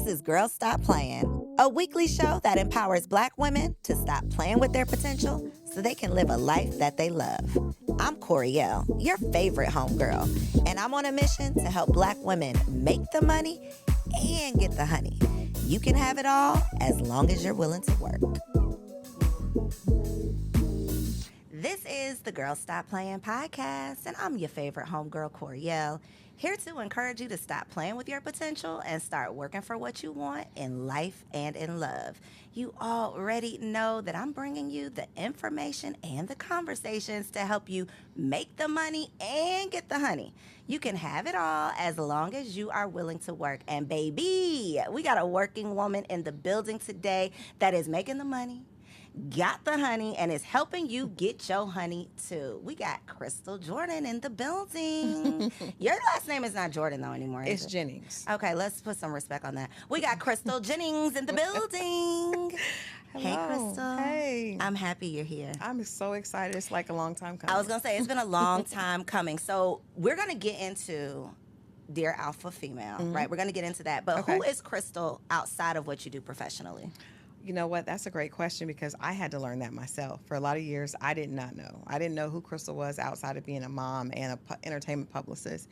is Girl Stop Playin, a weekly show that empowers Black women to stop playing with their potential so they can live a life that they love. I'm Koereyelle, your favorite homegirl, and I'm on a mission to help Black women make the money and get the honey. You can have it all as long as you're willing to work. This is the Girl Stop Playin podcast, and I'm your favorite homegirl, Koereyelle, here to encourage you to stop playing with your potential and start working for what you want in life and in love. You already know that I'm bringing you the information and the conversations to help you make the money and get the honey. You can have it all as long as you are willing to work. And baby, we got a working woman in the building today that is making the money, got the honey, and is helping you get your honey too. We got Christal Jordan in the building. Your last name is not Jordan though anymore. It's Jennings. Okay, let's put some respect on that. We got Christal Jennings in the building. Hey, Christal. Hey. I'm happy you're here. I'm so excited. It's like a long time coming. I was gonna say it's been a long time coming. So we're gonna get into Dear Alpha Female, right? We're gonna get into that. But who is Christal outside of what you do professionally? You know what? That's a great question because I had to learn that myself. For a lot of years, I did not know. I didn't know who Christal was outside of being a mom and an entertainment publicist.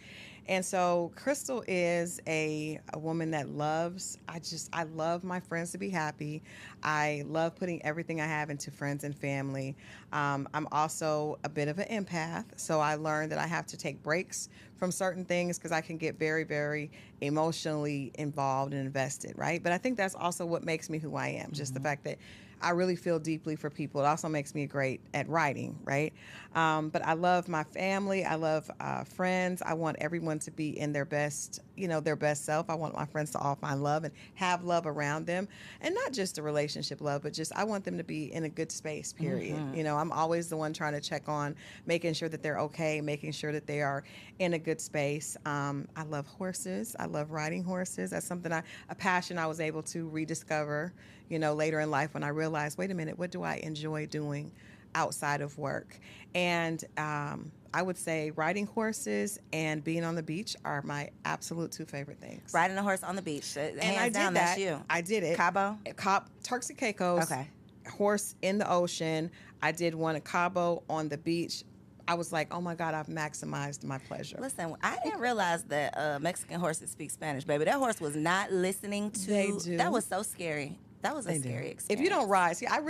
And so Christal is a woman that loves, I love my friends to be happy. I love putting everything I have into friends and family. I'm also a bit of an empath. So I learned that I have to take breaks from certain things because I can get very, very emotionally involved and invested, right? But I think that's also what makes me who I am, just the fact that I really feel deeply for people. It also makes me great at writing, right? But I love my family. I love friends. I want everyone to be in their best, their best self. I want my friends to all find love and have love around them. And not just a relationship love, but just I want them to be in a good space, period. I'm always the one trying to check on, making sure that they're okay, making sure that they are in a good space. I love horses. I love riding horses. That's something a passion I was able to rediscover, later in life when I realized, wait a minute, what do I enjoy doing outside of work? And I would say riding horses and being on the beach are my absolute two favorite things. Riding a horse on the beach. And Hands I did down, that. That's you. I did it. Cabo? Turks and Caicos. Okay. Horse in the ocean. I did one at Cabo on the beach. I was like, oh my God, I've maximized my pleasure. Listen, I didn't realize that Mexican horses speak Spanish, baby. That horse was not listening to. They do. That was so scary. That was a scary experience. If you don't ride, see, I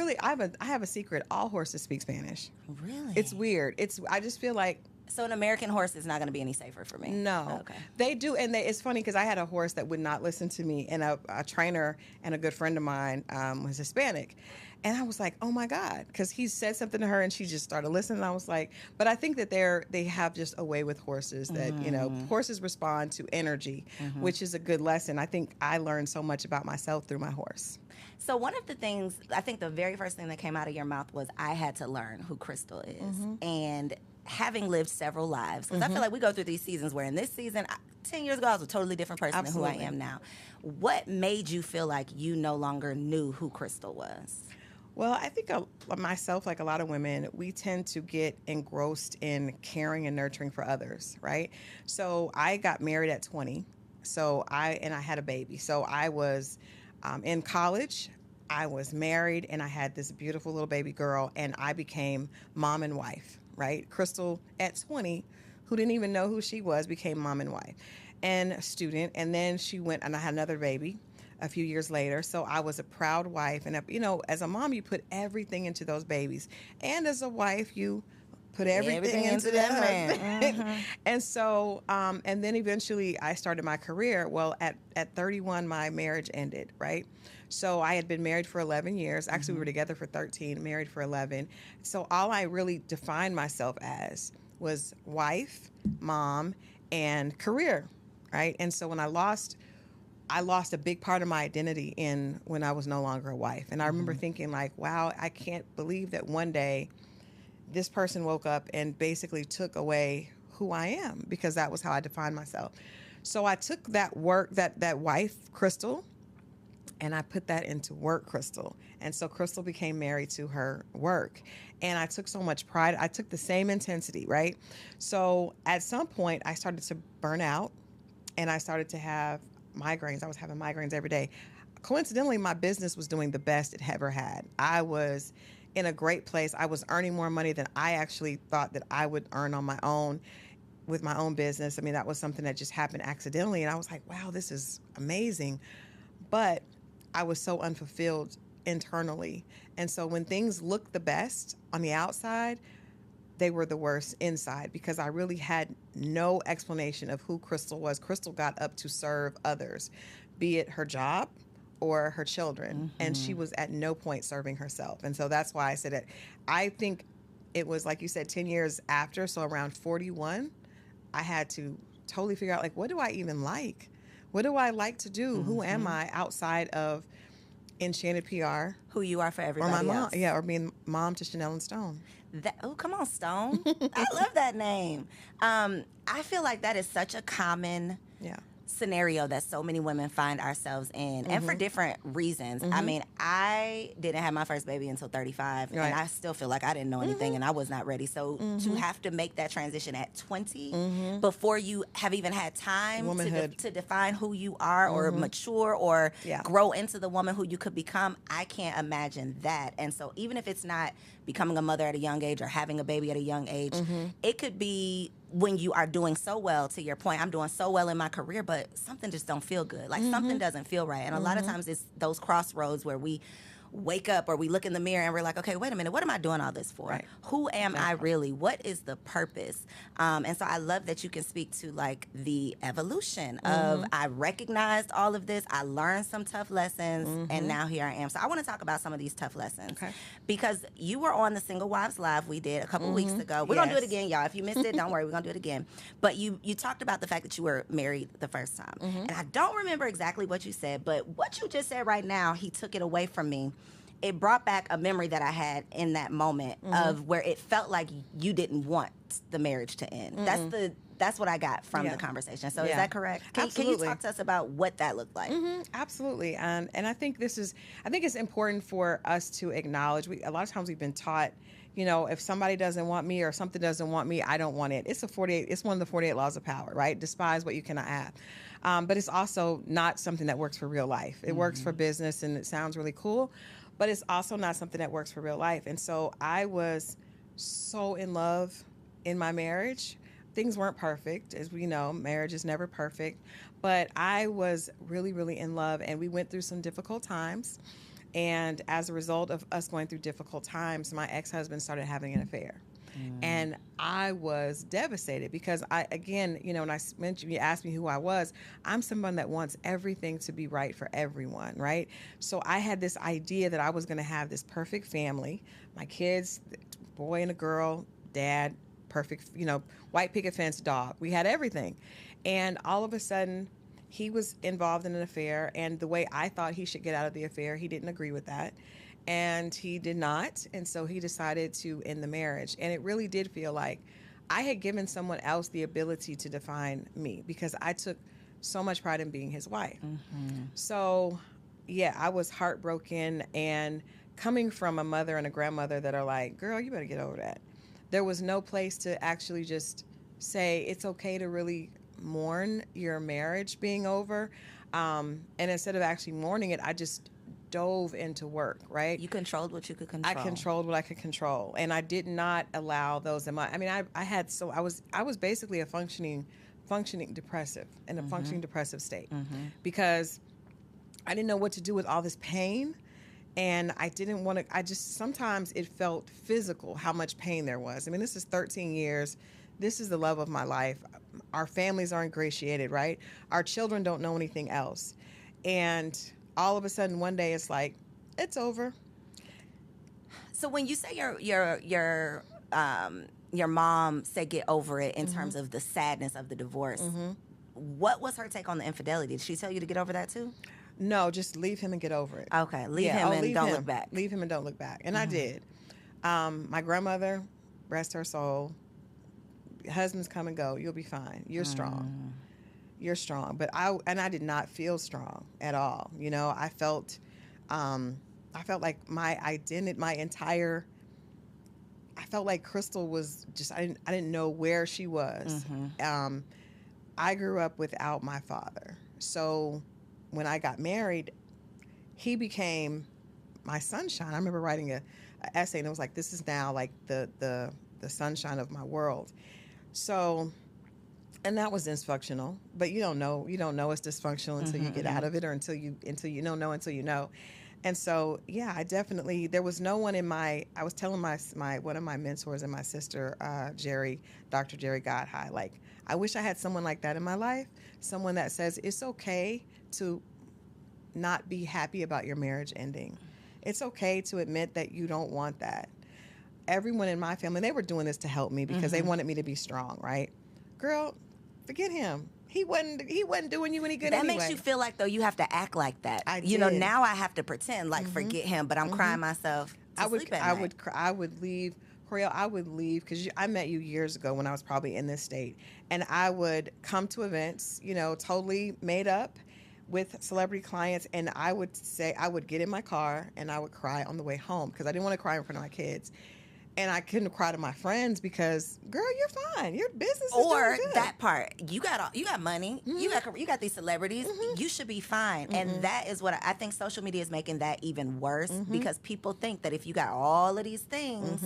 have a secret. All horses speak Spanish. Really? It's weird. I just feel like. So an American horse is not going to be any safer for me? No. Okay. They do, and it's funny because I had a horse that would not listen to me, and a trainer and a good friend of mine was Hispanic. And I was like, oh my God, because he said something to her and she just started listening. And I was like, but I think that they have just a way with horses that, horses respond to energy, which is a good lesson. I think I learned so much about myself through my horse. So one of the things, I think the very first thing that came out of your mouth was I had to learn who Christal is. And having lived several lives, because I feel like we go through these seasons where in this season, 10 years ago, I was a totally different person than who I am now. What made you feel like you no longer knew who Christal was? Well, I think myself, like a lot of women, we tend to get engrossed in caring and nurturing for others, right? So I got married at 20, I had a baby. So I was in college, I was married, and I had this beautiful little baby girl, and I became mom and wife, right? Christal, at 20, who didn't even know who she was, became mom and wife and a student, and then she went, and I had another baby a few years later. So I was a proud wife. And, as a mom, you put everything into those babies. And as a wife, you put everything into that husband. And so, and then eventually I started my career. Well, at 31, my marriage ended, right? So I had been married for 11 years. Actually, we were together for 13, married for 11. So all I really defined myself as was wife, mom, and career, right? And so when I lost a big part of my identity when I was no longer a wife. And I remember thinking like, wow, I can't believe that one day this person woke up and basically took away who I am, because that was how I defined myself. So I took that work, that wife, Christal, and I put that into work, Christal. And so Christal became married to her work. And I took so much pride. I took the same intensity, right? So at some point I started to burn out, and I started to have migraines. I was having migraines every day. Coincidentally, my business was doing the best it ever had. I was in a great place. I was earning more money than I actually thought that I would earn on my own with my own business. I mean, that was something that just happened accidentally. And I was like, wow, this is amazing. But I was so unfulfilled internally. And so when things looked the best on the outside, they were the worst inside because I really had no explanation of who Christal was. Christal got up to serve others, be it her job or her children. And she was at no point serving herself. And so that's why I said it. I think it was, like you said, 10 years after. So around 41, I had to totally figure out, like, what do I even like? What do I like to do? Who am I outside of Enchanted PR? Who you are for everybody or my mom, else. yeah, or being mom to Chanel and Stone. Oh, come on, Stone. I love that name. I feel like that is such a common scenario that so many women find ourselves in, and for different reasons. I mean, I didn't have my first baby until 35, and I still feel like I didn't know anything, and I was not ready. So to have to make that transition at 20 before you have even had time to define who you are or mature or grow into the woman who you could become, I can't imagine that. And so even if it's not becoming a mother at a young age or having a baby at a young age, it could be when you are doing so well. To your point, I'm doing so well in my career, but something just don't feel good. Like something doesn't feel right. And a lot of times it's those crossroads where we wake up or we look in the mirror and we're like, okay, wait a minute, what am I doing all this for? Right. Who am I really? What is the purpose? And so I love that you can speak to like the evolution of I recognized all of this, I learned some tough lessons, and now here I am. So I want to talk about some of these tough lessons because you were on the Single Wives Live we did a couple weeks ago. We're going to do it again, y'all. If you missed it, don't worry, we're going to do it again. But you talked about the fact that you were married the first time. And I don't remember exactly what you said, but what you just said right now, he took it away from me. It brought back a memory that I had in that moment of where it felt like you didn't want the marriage to end. That's what I got from the conversation. So is that correct? Can you talk to us about what that looked like? Absolutely. And I think it's important for us to acknowledge. A lot of times we've been taught, you know, if somebody doesn't want me or something doesn't want me, I don't want it. It's one of the 48 laws of power, right? Despise what you cannot have. But it's also not something that works for real life. It works for business and it sounds really cool, but it's also not something that works for real life. And so I was so in love in my marriage. Things weren't perfect. As we know, marriage is never perfect. But I was really, really in love, and we went through some difficult times. And as a result of us going through difficult times, my ex-husband started having an affair. And I was devastated because again, you know, when I mentioned, you asked me who I was, I'm someone that wants everything to be right for everyone, right? So I had this idea that I was going to have this perfect family, my kids, boy and a girl, dad, perfect, you know, white picket fence dog. We had everything. And all of a sudden, he was involved in an affair, and the way I thought he should get out of the affair, he didn't agree with that. And he did not. And so he decided to end the marriage. And it really did feel like I had given someone else the ability to define me because I took so much pride in being his wife. So, yeah, I was heartbroken. And coming from a mother and a grandmother that are like, girl, you better get over that. There was no place to actually just say it's okay to really mourn your marriage being over. And instead of actually mourning it, I just dove into work, right? You controlled what you could control. I controlled what I could control, and I did not allow those in my. I mean, I was basically a functioning depressive in a functioning depressive state because I didn't know what to do with all this pain, and I didn't want to. I just sometimes it felt physical how much pain there was. I mean, this is 13 years. This is the love of my life. Our families are ingratiated, right? Our children don't know anything else, and all of a sudden, one day, it's like, it's over. So when you say your mom said get over it in terms of the sadness of the divorce, what was her take on the infidelity? Did she tell you to get over that too? No, just leave him and get over it. Okay, leave him and don't look back. Leave him and don't look back. And I did. My grandmother, rest her soul, husbands come and go. You'll be fine. You're strong. You're strong. But I did not feel strong at all. You know, I felt like my identity, I felt like Christal was just, I didn't know where she was. I grew up without my father. So when I got married, he became my sunshine. I remember writing a essay, and it was like, this is now like the sunshine of my world. So, and that was dysfunctional, but you don't know it's dysfunctional until you get out of it, or until you don't know until you know. And so, yeah, I definitely, there was no one I was telling my one of my mentors and my sister, Dr. Jerry Godhigh, like, I wish I had someone like that in my life, someone that says it's okay to not be happy about your marriage ending. It's okay to admit that you don't want that. Everyone in my family, they were doing this to help me because they wanted me to be strong, right? Girl, forget him. He wasn't doing you any good That anyway. makes you feel like, though, you have to act like that. I Now I have to pretend like forget him, but I'm crying myself to sleep at night. I would leave, Koereyelle, I would leave, because I met you years ago when I was probably in this state, and I would come to events, totally made up with celebrity clients, and I would get in my car and I would cry on the way home because I didn't want to cry in front of my kids. And I couldn't cry to my friends because, girl, you're fine. Your business is doing good. That part, you got money, you got these celebrities, you should be fine. And that is what I think social media is making that even worse, because people think that if you got all of these things,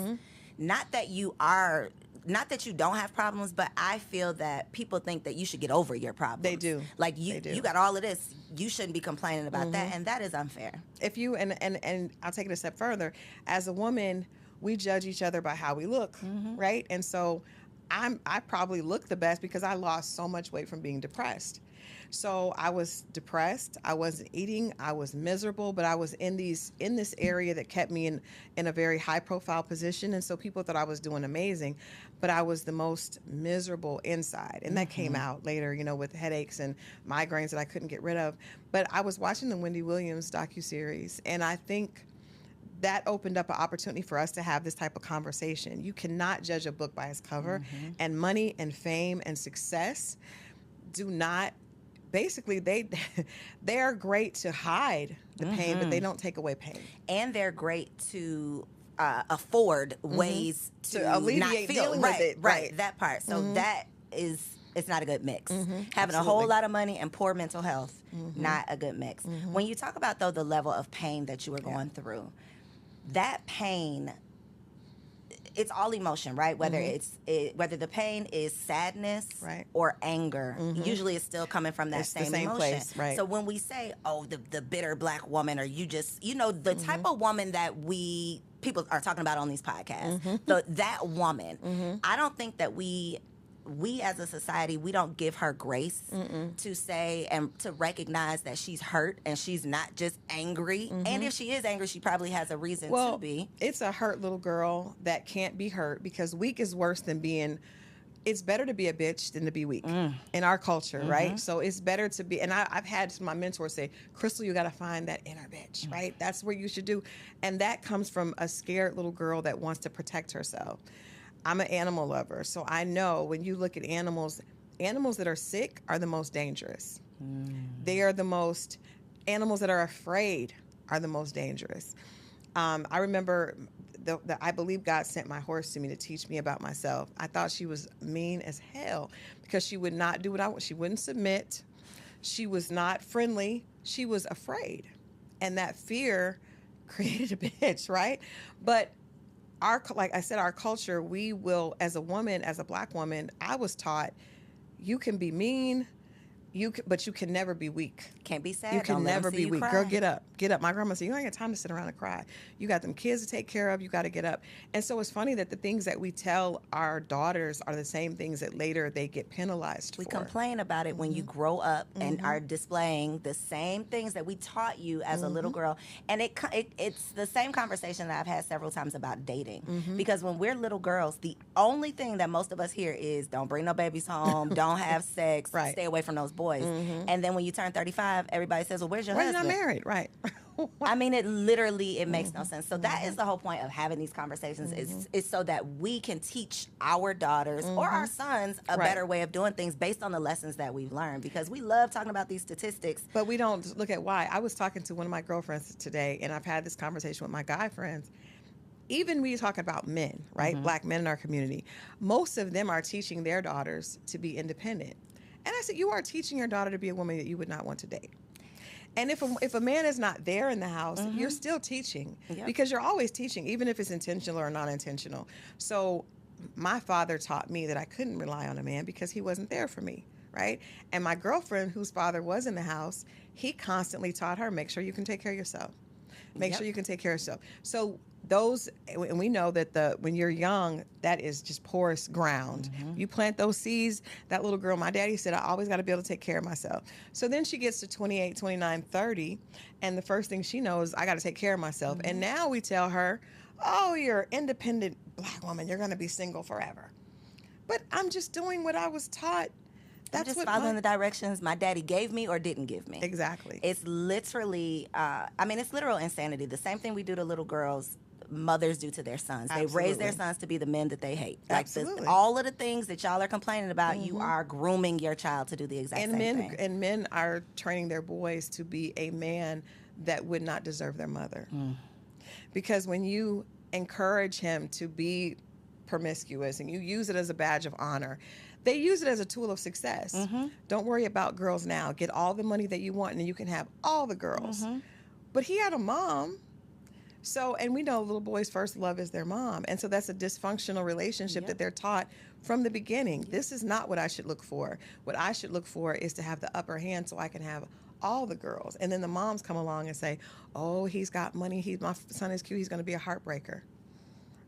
not that you don't have problems, but I feel that people think that you should get over your problems. They do. Like you got all of this, you shouldn't be complaining about that, and that is unfair. If you and I'll take it a step further, as a woman, we judge each other by how we look, right? And so I probably look the best because I lost so much weight from being depressed. So I was depressed. I wasn't eating. I was miserable, but I was in this area that kept me in a very high profile position. And so people thought I was doing amazing, but I was the most miserable inside. And that came out later, with headaches and migraines that I couldn't get rid of. But I was watching the Wendy Williams docuseries, and I think that opened up an opportunity for us to have this type of conversation. You cannot judge a book by its cover, and money and fame and success do not, basically they are great to hide the pain, but they don't take away pain. And they're great to afford ways to alleviate not feel dealing with it. Right, that part. So it's not a good mix. Having Absolutely. a whole lot of money and poor mental health, not a good mix. When you talk about, though, the level of pain that you were going through, that pain, it's all emotion, right? Whether whether the pain is sadness or anger, usually it's still coming from that same emotion. Place, right. So when we say, oh, the bitter black woman, or you just, the type of woman that people are talking about on these podcasts, that woman, I don't think that we as a society, we don't give her grace to say and to recognize that she's hurt and she's not just angry. And if she is angry, she probably has a reason to be. It's a hurt little girl that can't be hurt, because weak is worse than being. It's better to be a bitch than to be weak in our culture, right? So it's better to be, and I've had my mentors say, Christal, you got to find that inner bitch, right? That's where you should do. And that comes from a scared little girl that wants to protect herself. I'm an animal lover, so I know when you look at animals that are sick are the most dangerous. They are the most, animals that are afraid are the most dangerous. I remember, I believe God sent my horse to me to teach me about myself. I thought she was mean as hell because she would not do what I want. She wouldn't submit. She was not friendly. She was afraid. And that fear created a bitch, right? But like I said, our culture, we will, as a woman, as a black woman, I was taught you can be mean, but you can never be weak. Can't be sad. You can never be weak. Cry. Girl, get up. Get up. My grandma said, you don't got time to sit around and cry. You got them kids to take care of. You got to get up. And so it's funny that the things that we tell our daughters are the same things that later they get penalized for. We complain about it when you grow up and are displaying the same things that we taught you as a little girl. And it's the same conversation that I've had several times about dating. Because when we're little girls, the only thing that most of us hear is don't bring no babies home, don't have sex, stay away from those boys. And then when you turn 35, everybody says, well, where's your husband? Why are you not married? Right. I mean, it makes no sense. So that is the whole point of having these conversations is so that we can teach our daughters or our sons a better way of doing things based on the lessons that we've learned, because we love talking about these statistics. But we don't look at why. I was talking to one of my girlfriends today, and I've had this conversation with my guy friends. Even when you talk about men, right? Black men in our community, most of them are teaching their daughters to be independent. And I said, you are teaching your daughter to be a woman that you would not want to date. And if a man is not there in the house, you're still teaching, because you're always teaching, even if it's intentional or non-intentional. So my father taught me that I couldn't rely on a man because he wasn't there for me, right? And my girlfriend, whose father was in the house, he constantly taught her, make sure you can take care of yourself. Make sure you can take care of yourself. So those, and we know that when you're young, that is just porous ground. You plant those seeds. That little girl, my daddy said, I always got to be able to take care of myself. So then she gets to 28, 29, 30, and the first thing she knows, I got to take care of myself. And now we tell her, oh, you're an independent Black woman. You're going to be single forever. But I'm just doing what I was taught. I'm just following the directions my daddy gave me or didn't give me. Exactly. It's literally, it's literal insanity. The same thing we do to little girls, mothers do to their sons. They raise their sons to be the men that they hate. Absolutely. All of the things that y'all are complaining about, you are grooming your child to do the exact same thing. And men are training their boys to be a man that would not deserve their mother. Because when you encourage him to be promiscuous and you use it as a badge of honor, they use it as a tool of success. Don't worry about girls now. Get all the money that you want and you can have all the girls. But he had a mom. So, and we know little boys' first love is their mom. And so that's a dysfunctional relationship that they're taught from the beginning. This is not what I should look for. What I should look for is to have the upper hand so I can have all the girls. And then the moms come along and say, oh, he's got money. My son is cute. He's going to be a heartbreaker.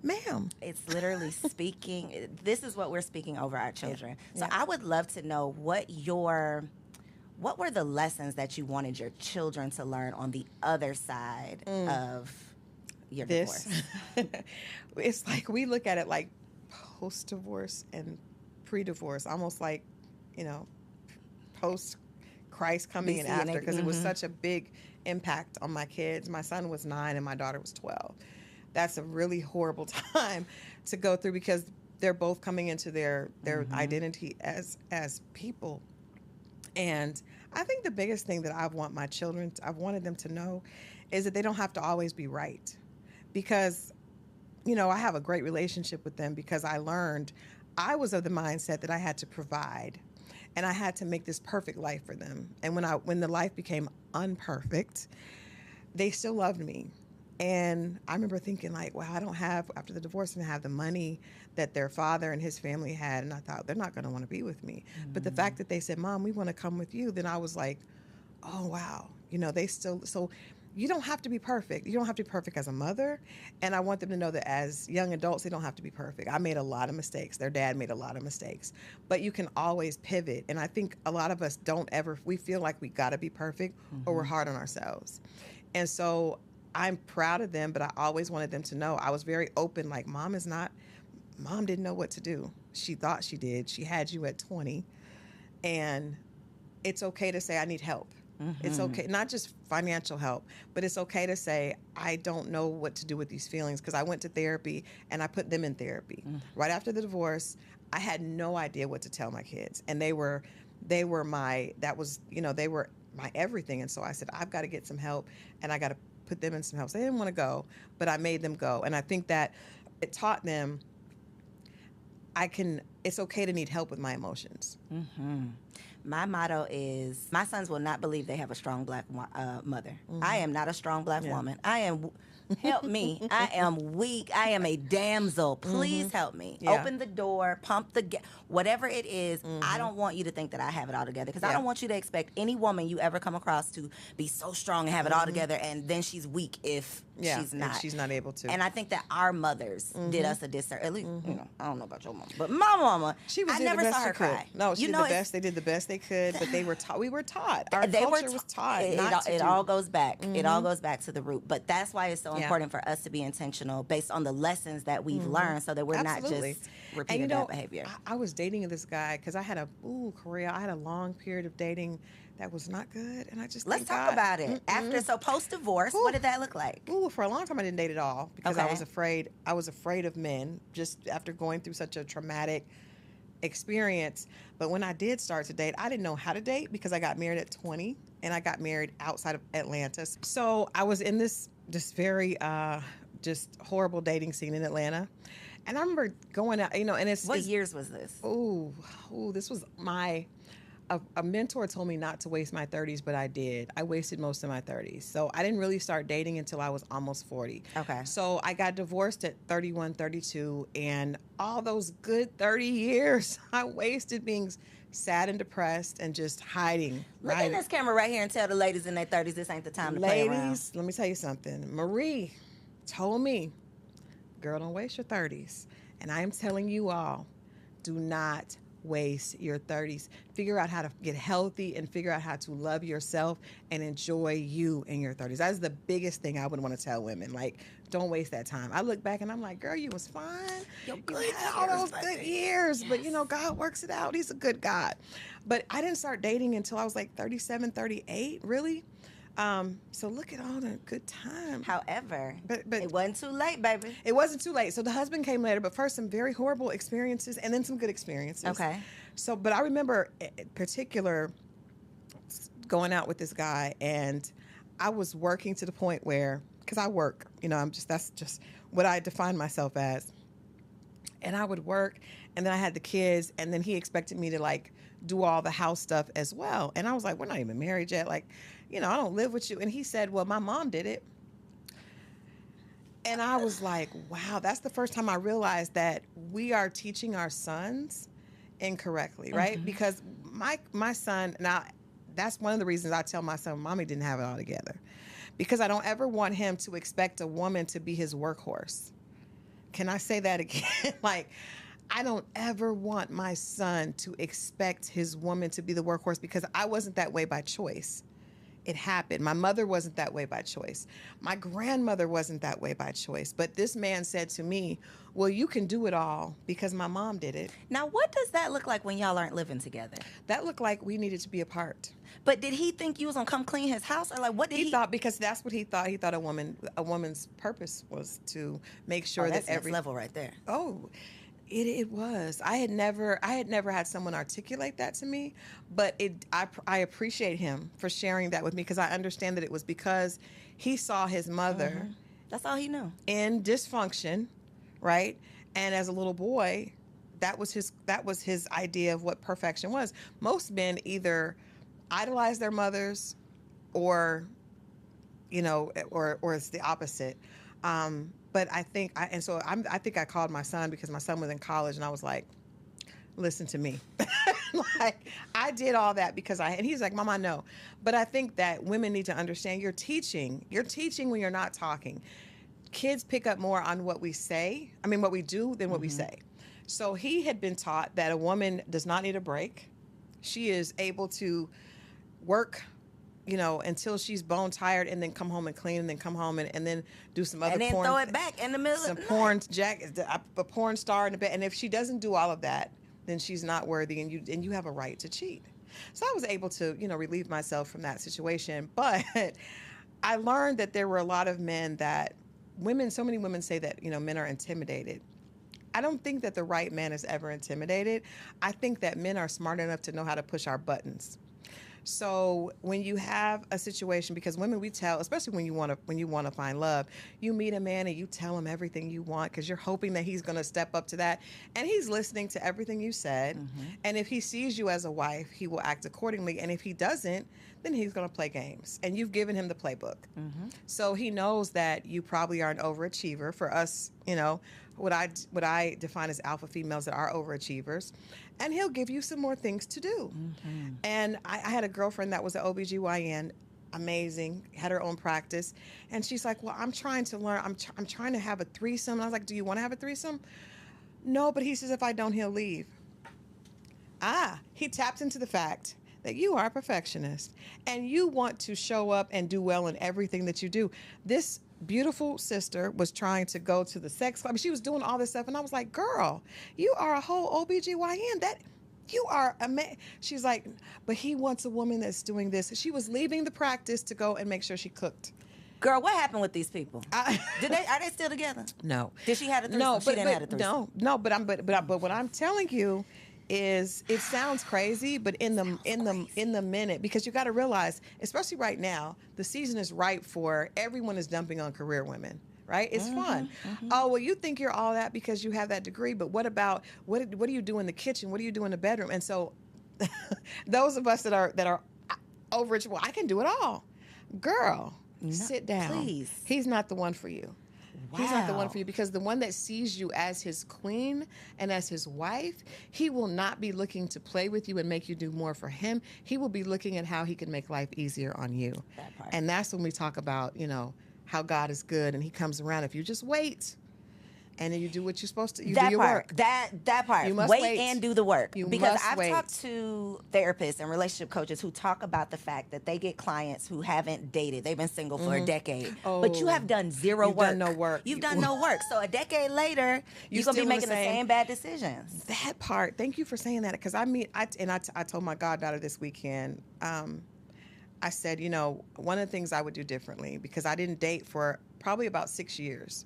Ma'am. It's literally speaking. This is what we're speaking over our children. So I would love to know what were the lessons that you wanted your children to learn on the other side of your divorce? It's like we look at it like post-divorce and pre-divorce, almost like, post-Christ coming in after, because it was such a big impact on my kids. My son was 9 and my daughter was 12. That's a really horrible time to go through because they're both coming into their identity as people. And I think the biggest thing that I wanted them to know is that they don't have to always be right. Because, I have a great relationship with them because I learned I was of the mindset that I had to provide and I had to make this perfect life for them. And when the life became unperfect, they still loved me. And I remember thinking like, wow, after the divorce, I didn't have the money that their father and his family had. And I thought, they're not going to want to be with me. But the fact that they said, Mom, we want to come with you, then I was like, oh, wow. So you don't have to be perfect. You don't have to be perfect as a mother. And I want them to know that as young adults, they don't have to be perfect. I made a lot of mistakes. Their dad made a lot of mistakes. But you can always pivot. And I think a lot of us we feel like we got to be perfect or we're hard on ourselves. And so I'm proud of them, but I always wanted them to know I was very open. Like, Mom didn't know what to do. She thought she did. She had you at 20. And it's okay to say, I need help. It's okay, not just financial help, but it's okay to say, I don't know what to do with these feelings, because I went to therapy and I put them in therapy. Right after the divorce, I had no idea what to tell my kids. And they were my everything. And so I said, I've got to get some help and I got to put them in some help. So they didn't want to go, but I made them go. And I think that it taught them it's okay to need help with my emotions. My motto is, my sons will not believe they have a strong Black mother. I am not a strong Black woman. Help me. I am weak. I am a damsel. Please help me. Open the door, pump the gas, whatever it is. I don't want you to think that I have it all together, because I don't want you to expect any woman you ever come across to be so strong and have it all together, and then she's weak if she's not. If she's not able to. And I think that our mothers did us a disservice. At least, I don't know about your mama, but my mama, I never saw her cry. No, she did the best. They did the best they could, but they were taught. We were taught. Our culture was taught. It all goes back. It all goes back to the root. But that's why it's so important for us to be intentional based on the lessons that we've learned, so that we're not just repeating that behavior. I was dating this guy because I had Koereyelle, I had a long period of dating that was not good, and I just let's talk about it. So post divorce, what did that look like? For a long time I didn't date at all because I was afraid. I was afraid of men, just after going through such a traumatic experience. But when I did start to date, I didn't know how to date because I got married at 20 and I got married outside of Atlanta. So I was in this very just horrible dating scene in Atlanta. And I remember going out, and what years was this? This was a mentor told me not to waste my 30s, but I did. I wasted most of my 30s. So I didn't really start dating until I was almost 40. Okay. So I got divorced at 31, 32, and all those good 30 years I wasted being sad and depressed and just hiding. Look in this camera right here and tell the ladies in their 30s this ain't the time to play around. Ladies, let me tell you something. Marie told me, girl, don't waste your 30s. And I am telling you all, do not waste your 30s. Figure out how to get healthy and figure out how to love yourself and enjoy you in your 30s. That's the biggest thing I would want to tell women. Like, don't waste that time. I look back and I'm like, girl, you was fine. You had all those good years. Yes. But, you know, God works it out. He's a good God. But I didn't start dating until I was like 37, 38, really. So look at all the good time. However, but it wasn't too late, baby. It wasn't too late. So the husband came later, but first some very horrible experiences and then some good experiences. Okay. So, but I remember in particular going out with this guy, and I was working to the point where, because I work, you know, that's just what I define myself as. And I would work, and then I had the kids, and then he expected me to like do all the house stuff as well. And I was like, we're not even married yet. Like, you know, I don't live with you. And he said, well, my mom did it. And I was like, wow, that's the first time I realized that we are teaching our sons incorrectly, right? Mm-hmm. Because my son, now that's one of the reasons I tell my son, mommy didn't have it all together. Because I don't ever want him to expect a woman to be his workhorse. Can I say that again? Like, I don't ever want my son to expect his woman to be the workhorse, because I wasn't that way by choice. It happened. My mother wasn't that way by choice. My grandmother wasn't that way by choice. But this man said to me, well, you can do it all because my mom did it. Now, what does that look like when y'all aren't living together? That looked like we needed to be apart. But did he think you was going to come clean his house? Or like, what did he thought, because that's what he thought. He thought a woman's purpose was to make sure that every level right there. Oh, It was. I had never had someone articulate that to me, but I appreciate him for sharing that with me, because I understand that it was because he saw his mother. Mm-hmm. That's all he knew. In dysfunction, right? And as a little boy, that was his idea of what perfection was. Most men either idolize their mothers, or, you know, or it's the opposite. But I think I think I called my son, because my son was in college, and I was like, listen to me. Like, I did all that because and he's like, Mom, I know. But I think that women need to understand you're teaching when you're not talking. Kids pick up more on what we say, what we do, than what we say. So he had been taught that a woman does not need a break. She is able to work, you know, until she's bone tired, and then come home and clean, and then come home and then do some other porn. And then porn, throw it back in the middle of the night. A porn star in the bed. And if she doesn't do all of that, then she's not worthy, and you have a right to cheat. So I was able to, you know, relieve myself from that situation. But I learned that there were a lot of men so many women say that, you know, men are intimidated. I don't think that the right man is ever intimidated. I think that men are smart enough to know how to push our buttons. So when you have a situation, because women, we tell, especially when you want to find love, you meet a man and you tell him everything you want, because you're hoping that he's going to step up to that, and he's listening to everything you said. Mm-hmm. And if he sees you as a wife, he will act accordingly. And if he doesn't, then he's going to play games, and you've given him the playbook. Mm-hmm. So he knows that you probably are an overachiever. For us, you know, what I define as alpha females that are overachievers, and he'll give you some more things to do. Mm-hmm. And I had a girlfriend that was an OBGYN, amazing, had her own practice, and she's like, well, I'm trying to learn, I'm trying to have a threesome. And I was like, do you want to have a threesome? No, but he says if I don't, he'll leave. He tapped into the fact that you are a perfectionist, and you want to show up and do well in everything that you do. This beautiful sister was trying to go to the sex club. She was doing all this stuff, and I was like, girl, you are a whole OBGYN. That you are a man. She's like, but he wants a woman that's doing this. She was leaving the practice to go and make sure she cooked. Girl, what happened with these people? Are they still together? No. Did she have a threesome? No, she didn't have a threesome. No, but what I'm telling you is, it sounds crazy, but in the minute, because you got to realize, especially right now, the season is ripe for everyone is dumping on career women. Right? It's fun. Mm-hmm. Oh, well, you think you're all that because you have that degree, but what about what do you do in the kitchen? What do you do in the bedroom? And so those of us that are over, well, I can do it all. Girl, No, sit down. please. He's not the one for you. Wow. He's not the one for you, because the one that sees you as his queen and as his wife, he will not be looking to play with you and make you do more for him. He will be looking at how he can make life easier on you. That part. And that's when we talk about, how God is good and he comes around. If you just wait and then you do what you're supposed to, you do your work. That part. You must wait and do the work. You because must I've wait. talked to therapists and relationship coaches who talk about the fact that they get clients who haven't dated. They've been single for a decade. But you have done zero You've work. done no work. You've done no work. So a decade later, you're going to be making the same bad decisions. That part. Thank you for saying that. Because I told my goddaughter this weekend, I said, one of the things I would do differently, because I didn't date for probably about 6 years.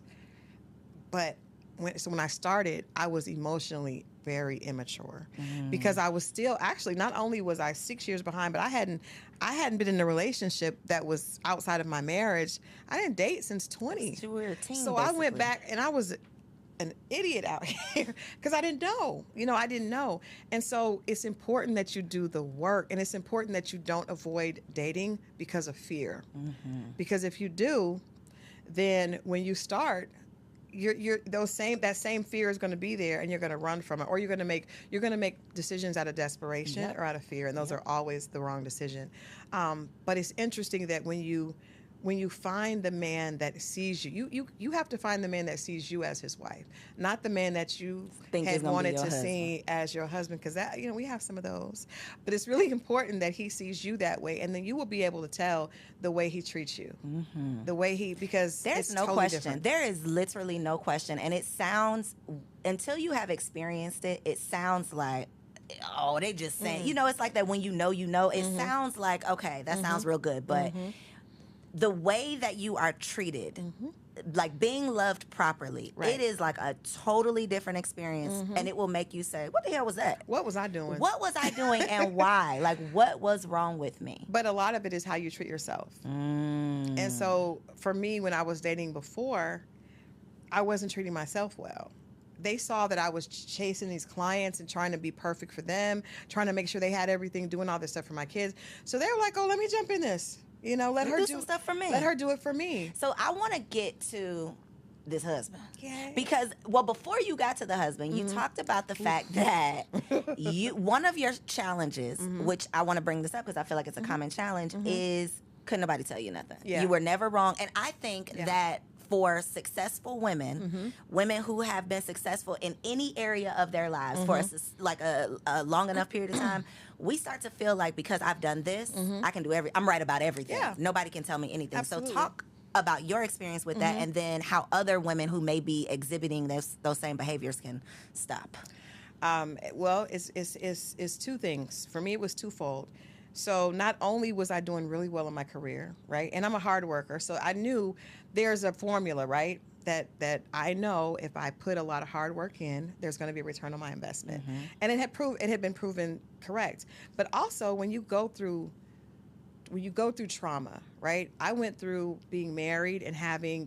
But when I started, I was emotionally very immature, because I was still, actually, not only was I 6 years behind, but I hadn't been in a relationship that was outside of my marriage. I didn't date since 20. You were a teen, so basically. I went back and I was an idiot out here because I didn't know. I didn't know. And so it's important that you do the work, and it's important that you don't avoid dating because of fear. Because if you do, then when you start, that same fear is going to be there, and you're going to run from it, or you're going to make decisions out of desperation or out of fear, and those are always the wrong decision. But it's interesting that when you find the man that sees you have to find the man that sees you as his wife, not the man that you had wanted to see as your husband, because that, we have some of those. But it's really important that he sees you that way, and then you will be able to tell the way he treats you, the way because there's it's no totally question. different. There is literally no question, and it sounds, until you have experienced it, it sounds like, oh, they just saying, it's like that when you know, it sounds like, okay, that sounds real good, but the way that you are treated, like being loved properly, it is like a totally different experience, and it will make you say, what the hell was that? What was I doing? What was I doing and why? Like, what was wrong with me? But a lot of it is how you treat yourself. And so for me, when I was dating before, I wasn't treating myself well. They saw that I was chasing these clients and trying to be perfect for them, trying to make sure they had everything, doing all this stuff for my kids. So they were like, oh, let me jump in this. Let her do some stuff for me. Let her do it for me. So I want to get to this husband. Yay. Because, before you got to the husband, you talked about the fact that one of your challenges, which I want to bring this up because I feel like it's a common challenge, is couldn't nobody tell you nothing. Yeah. You were never wrong. And I think that for successful women, women who have been successful in any area of their lives for a long enough period of time, we start to feel like, because I've done this, I can do I'm right about everything. Yeah. Nobody can tell me anything. Absolutely. So talk about your experience with that, and then how other women who may be exhibiting those same behaviors can stop. Well, it's two things. For me, it was twofold. So not only was I doing really well in my career, right? And I'm a hard worker. So I knew there's a formula, right? That I know if I put a lot of hard work in, there's going to be a return on my investment. And it had been proven correct. But also when you go through trauma, right? I went through being married and having,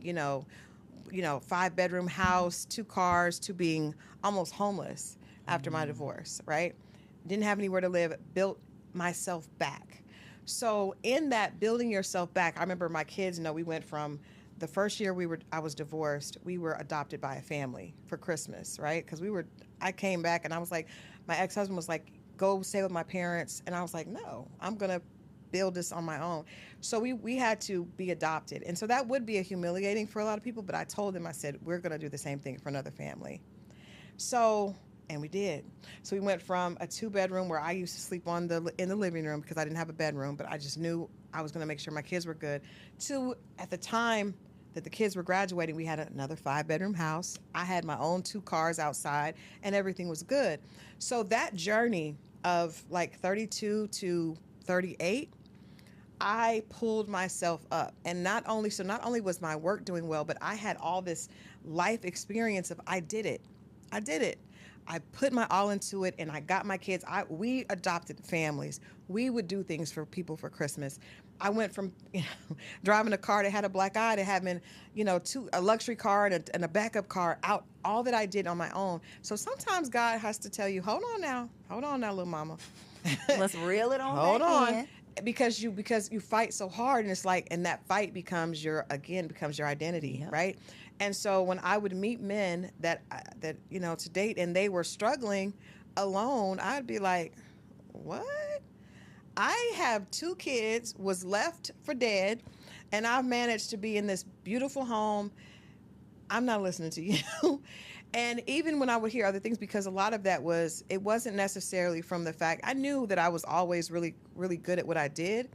5-bedroom house, 2 cars, to being almost homeless after my divorce, right? Didn't have anywhere to live, built myself back. So in that building yourself back, I remember my kids, we went from the first year I was divorced, we were adopted by a family for Christmas, right? Because I came back and I was like, my ex-husband was like, go stay with my parents. And I was like, no, I'm going to build this on my own. So we had to be adopted. And so that would be humiliating for a lot of people, but I told them, I said, we're going to do the same thing for another family. And we did. So we went from a 2-bedroom where I used to sleep in the living room because I didn't have a bedroom, but I just knew I was going to make sure my kids were good, to, at the time that the kids were graduating, we had another 5-bedroom house. I had my own 2 cars outside, and everything was good. So that journey of like 32 to 38, I pulled myself up. And not only was my work doing well, but I had all this life experience of I did it. I put my all into it, and I got my kids. We adopted families. We would do things for people for Christmas. I went from driving a car that had a black eye to having, a luxury car and a backup car out. All that I did on my own. So sometimes God has to tell you, hold on now, little mama. Let's reel it on Hold back on. in. Because you fight so hard, and it's like, and that fight becomes your identity. Yep. Right? And so when I would meet men that to date, and they were struggling alone, I'd be like, what? I have 2 kids, was left for dead, and I've managed to be in this beautiful home. I'm not listening to you. And even when I would hear other things, because a lot of that it wasn't necessarily from the fact, I knew that I was always really, really good at what I did,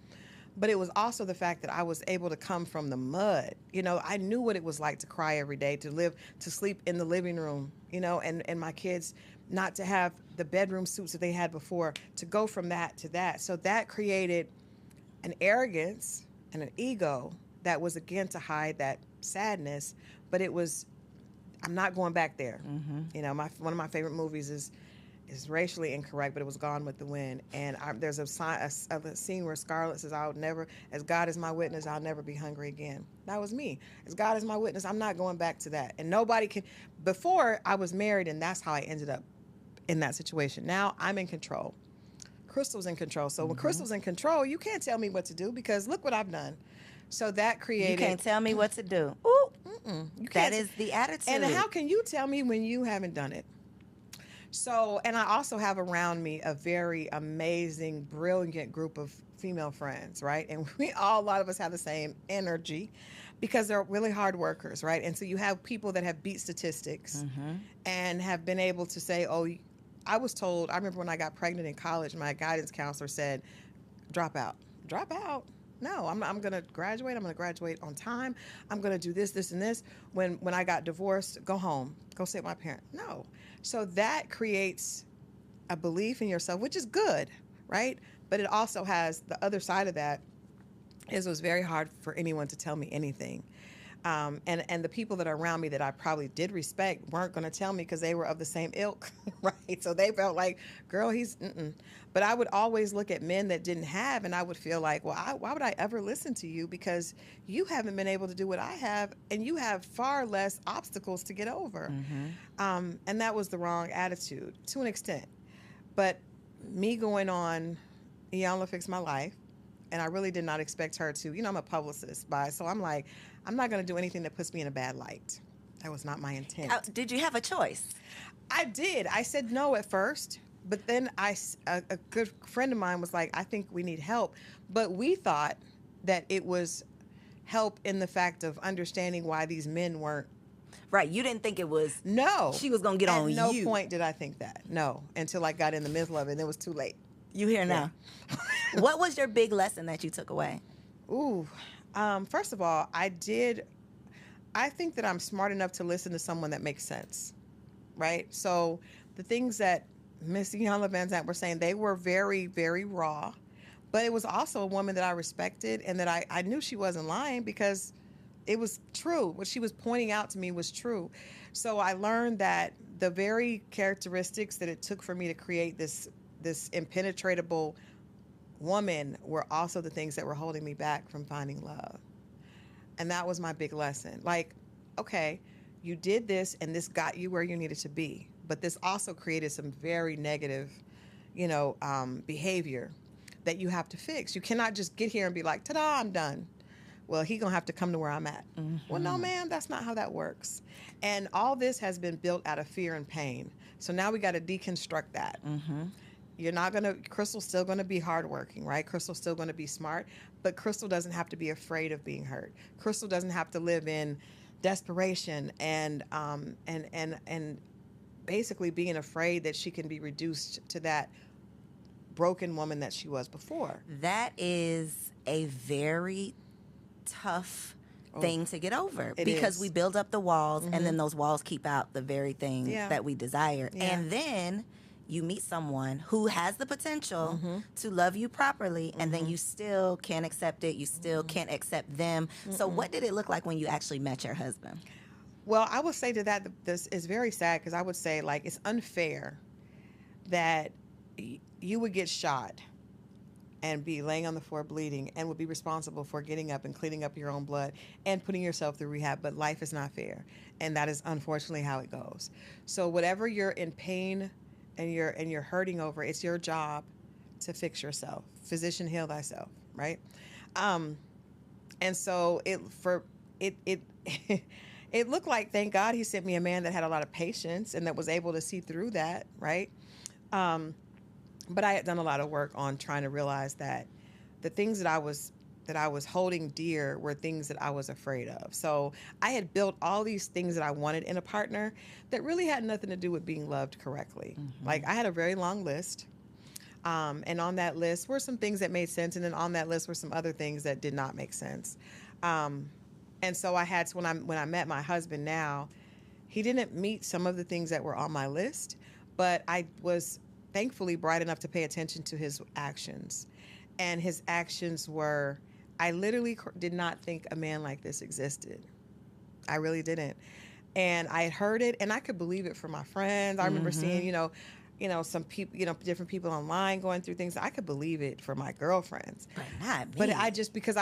but it was also the fact that I was able to come from the mud. I knew what it was like to cry every day, to sleep in the living room, and my kids not to have the bedroom suits that they had before, to go from that to that. So that created an arrogance and an ego that was, again, to hide that sadness, but it was, I'm not going back there. Mm-hmm. One of my favorite movies is racially incorrect, but it was Gone with the Wind. And there's a scene where Scarlett says, "I'll never, as God is my witness, I'll never be hungry again." That was me. As God is my witness, I'm not going back to that. And nobody can. Before, I was married, and that's how I ended up in that situation. Now I'm in control. Christal's in control. So when Christal's in control, you can't tell me what to do, because look what I've done. So that created. You can't tell me what to do. Ooh, you can't. that is the attitude. And how can you tell me when you haven't done it? So, and I also have around me a very amazing, brilliant group of female friends, right? And a lot of us have the same energy, because they're really hard workers, right? And so you have people that have beat statistics and have been able to say, oh, I remember when I got pregnant in college, my guidance counselor said, drop out. No, I'm going to graduate. I'm going to graduate on time. I'm going to do this, this, and this. When I got divorced, go home. Go stay with my parent. No. So that creates a belief in yourself, which is good, right? But it also has the other side of that, is it was very hard for anyone to tell me anything. And the people that are around me that I probably did respect weren't going to tell me, because they were of the same ilk, right? So they felt like, girl, he's, But I would always look at men that didn't have, and I would feel like, well, why would I ever listen to you? Because you haven't been able to do what I have, and you have far less obstacles to get over. And that was the wrong attitude to an extent. But me going on, Iyanla Fixed My Life, and I really did not expect her to, I'm a publicist, so I'm like, I'm not going to do anything that puts me in a bad light. That was not my intent. Did you have a choice? I did. I said no at first, but then a good friend of mine was like, I think we need help. But we thought that it was help in the fact of understanding why these men weren't. Right. You didn't think it was. No. She was going to get on you. At no point did I think that. No. Until I got in the middle of it, and it was too late. You here now. What was your big lesson that you took away? Ooh. First of all, I think that I'm smart enough to listen to someone that makes sense, right? So the things that Miss Iyanla Vanzant were saying, they were very, very raw, but it was also a woman that I respected, and that I knew she wasn't lying, because it was true. What she was pointing out to me was true. So I learned that the very characteristics that it took for me to create this impenetrable woman were also the things that were holding me back from finding love. And that was my big lesson. Like, okay, you did this, and this got you where you needed to be, but this also created some very negative, behavior that you have to fix. You cannot just get here and be like, ta-da, I'm done. Well, he gonna have to come to where I'm at. Well, no, ma'am, that's not how that works. And all this has been built out of fear and pain. So now we got to deconstruct that. Christal's still going to be hardworking, right? Christal's still going to be smart, but Christal doesn't have to be afraid of being hurt. Christal doesn't have to live in desperation and basically being afraid that she can be reduced to that broken woman that she was before. That is a very tough thing to get over, because we build up the walls, and then those walls keep out the very thing that we desire. And then you meet someone who has the potential to love you properly, and then you still can't accept it. You still can't accept them. So what did it look like when you actually met your husband? Well, I would say that this is very sad, because I would say, like, it's unfair that you would get shot and be laying on the floor bleeding, and would be responsible for getting up and cleaning up your own blood and putting yourself through rehab. But life is not fair, and that is unfortunately how it goes. So whatever you're in pain and you're hurting over, it's your job to fix yourself. Physician, heal thyself, right? Um, and so it it looked like, thank God he sent me a man that had a lot of patience and that was able to see through that, right? Um, but I had done a lot of work on trying to realize that the things that I was holding dear were things that I was afraid of. So I had built all these things that I wanted in a partner that really had nothing to do with being loved correctly. Like I had a very long list. And on that list were some things that made sense. And then on that list were some other things that did not make sense. And so I had to, when I met my husband now, he didn't meet some of the things that were on my list, but I was thankfully bright enough to pay attention to his actions. And his actions were, I literally did not think a man like this existed. I really didn't. And I had heard it, and I could believe it from my friends. I remember seeing, some people, different people online going through things. I could believe it for my girlfriends, But not me. but I just, because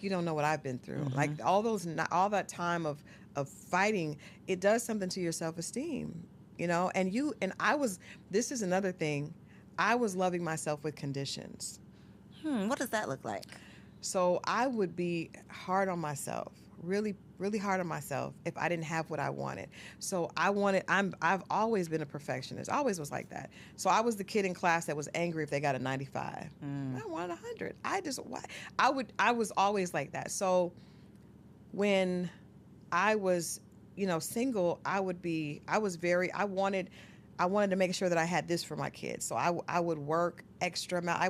you don't know what I've been through. Like all that time of fighting, it does something to your self-esteem, this is another thing. I was loving myself with conditions. What does that look like? So I would be hard on myself, really, really hard on myself if I didn't have what I wanted. So I've always been a perfectionist. I always was like that. So I was the kid in class that was angry if they got a 95. I wanted 100. I was always like that. So when I was, single, I wanted to make sure that I had this for my kids. So I would work extra amount. I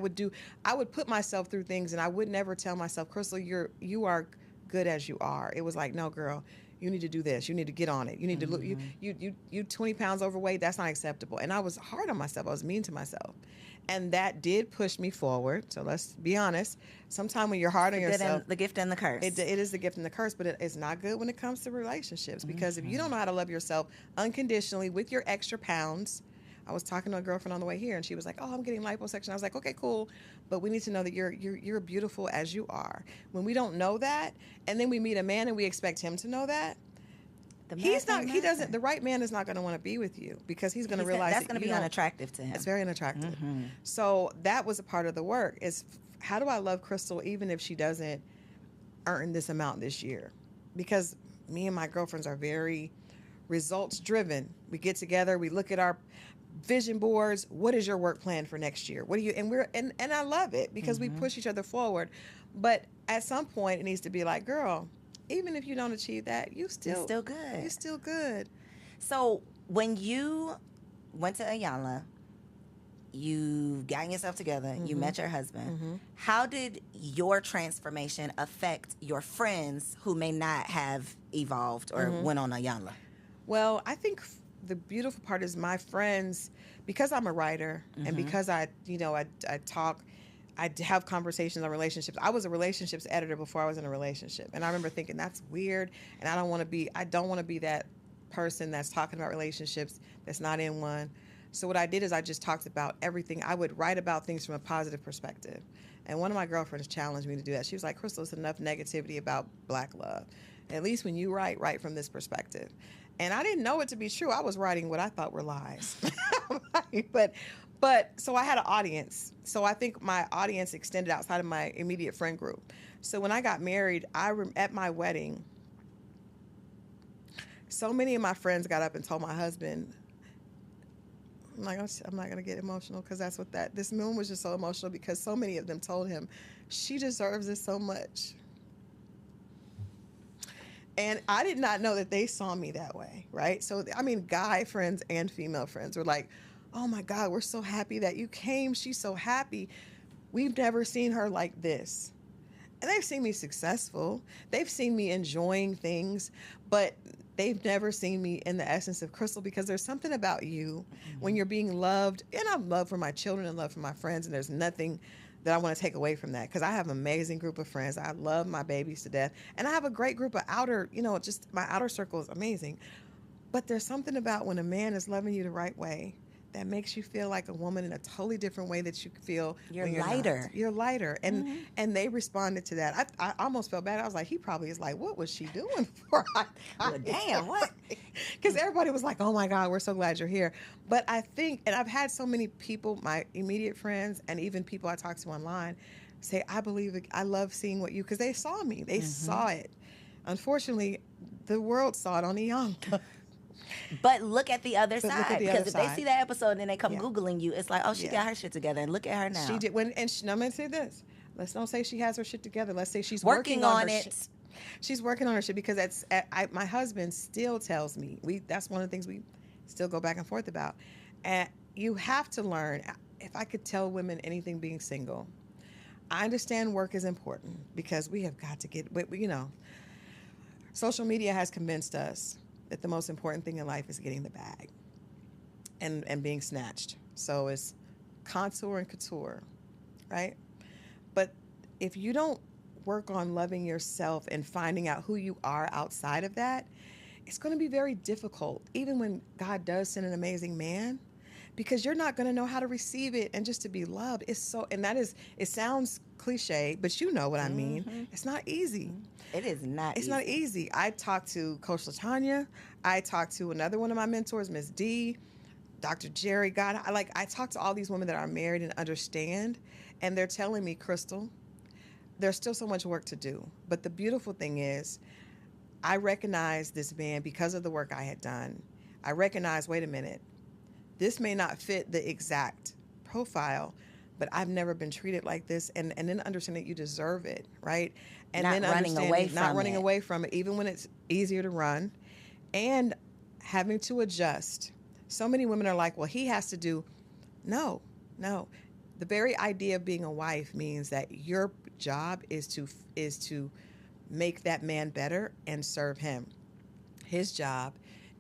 would put myself through things, and I would never tell myself, Christal, you are good as you are. It was like, no, girl, you need to do this. You need to get on it. You need to look, you 20 pounds overweight. That's not acceptable. And I was hard on myself. I was mean to myself. And that did push me forward. So let's be honest. Sometimes when you're hard on yourself, The gift and the curse. it is the gift and the curse, but it's not good when it comes to relationships, because if you don't know how to love yourself unconditionally with your extra pounds. I was talking to a girlfriend on the way here, and she was like, "Oh, I'm getting liposuction." I was like, "Okay, cool, but we need to know that you're beautiful as you are." When we don't know that, and then we meet a man and we expect him to know that, the right man is not going to want to be with you, because he's going to realize that's going to be unattractive to him. It's very unattractive. So that was a part of the work, is how do I love Christal even if she doesn't earn this amount this year? Because me and my girlfriends are very results driven. We get together, we look at our vision boards. What is your work plan for next year? What do you, and I love it, because we push each other forward. But at some point it needs to be like, girl, even if you don't achieve that, you're still good. You're still good. So when you went to Iyanla, you got yourself together, you met your husband. How did your transformation affect your friends who may not have evolved or went on Iyanla? Well, I think the beautiful part is my friends, because I'm a writer and because I talk, I have conversations on relationships. I was a relationships editor before I was in a relationship. And I remember thinking, that's weird. And I don't want to be that person that's talking about relationships that's not in one. So what I did is I just talked about everything. I would write about things from a positive perspective. And one of my girlfriends challenged me to do that. She was like, Christal, it's enough negativity about Black love. At least when you write from this perspective. And I didn't know it to be true. I was writing what I thought were lies. But so I had an audience. So I think my audience extended outside of my immediate friend group. So when I got married, at my wedding, so many of my friends got up and told my husband, I'm not going to get emotional, because this moment was just so emotional, because so many of them told him, she deserves this so much. And I did not know that they saw me that way, right? So, guy friends and female friends were like, oh my God, we're so happy that you came. She's so happy. We've never seen her like this. And they've seen me successful. They've seen me enjoying things, but they've never seen me in the essence of Christal, because there's something about you when you're being loved. And I have love for my children and love for my friends, and there's nothing that I want to take away from that, because I have an amazing group of friends. I love my babies to death. And I have a great group of just my outer circle is amazing. But there's something about when a man is loving you the right way that makes you feel like a woman in a totally different way that you feel You're when you're lighter. not. You're lighter. And they responded to that. I almost felt bad. I was like, he probably is like, what was she doing for? Well, damn, what? Because everybody was like, oh my God, we're so glad you're here. But I think, and I've had so many people, my immediate friends, and even people I talk to online, say, I believe, I love seeing what you, because they saw me. They saw it. Unfortunately, the world saw it on Iyanla. But look at the other But side. look at the Because other if they side. see that episode and then they come Yeah. Googling you, it's like, oh, she Yeah. got her shit together. And look at her now. She did. I'm going to say this. Let's don't say she has her shit together. Let's say she's Working on on her it. shit. She's working on her shit because my husband still tells me, that's one of the things we still go back and forth about. And you have to learn, if I could tell women anything being single, I understand work is important because we have got to get, social media has convinced us that the most important thing in life is getting the bag and being snatched. So it's contour and couture, right? But if you don't work on loving yourself and finding out who you are outside of that, it's going to be very difficult, even when God does send an amazing man, because you're not going to know how to receive it and just to be loved. It sounds cliche, but you know what I mean. It's not easy. It is not It's easy. not easy. I talked to Coach LaTanya. I talked to another one of my mentors, Miss D, Dr. Jerry. God, I talk to all these women that are married and understand, and they're telling me, Christal, there's still so much work to do. But the beautiful thing is, I recognize this man because of the work I had done. I recognize, wait a minute, this may not fit the exact profile, but I've never been treated like this. And then understand that you deserve it, right? And Not then running understanding, away not from running it. away from it, even when it's easier to run, and having to adjust. So many women are like, well, he has to do. No. The very idea of being a wife means that your job is to make that man better and serve him. His job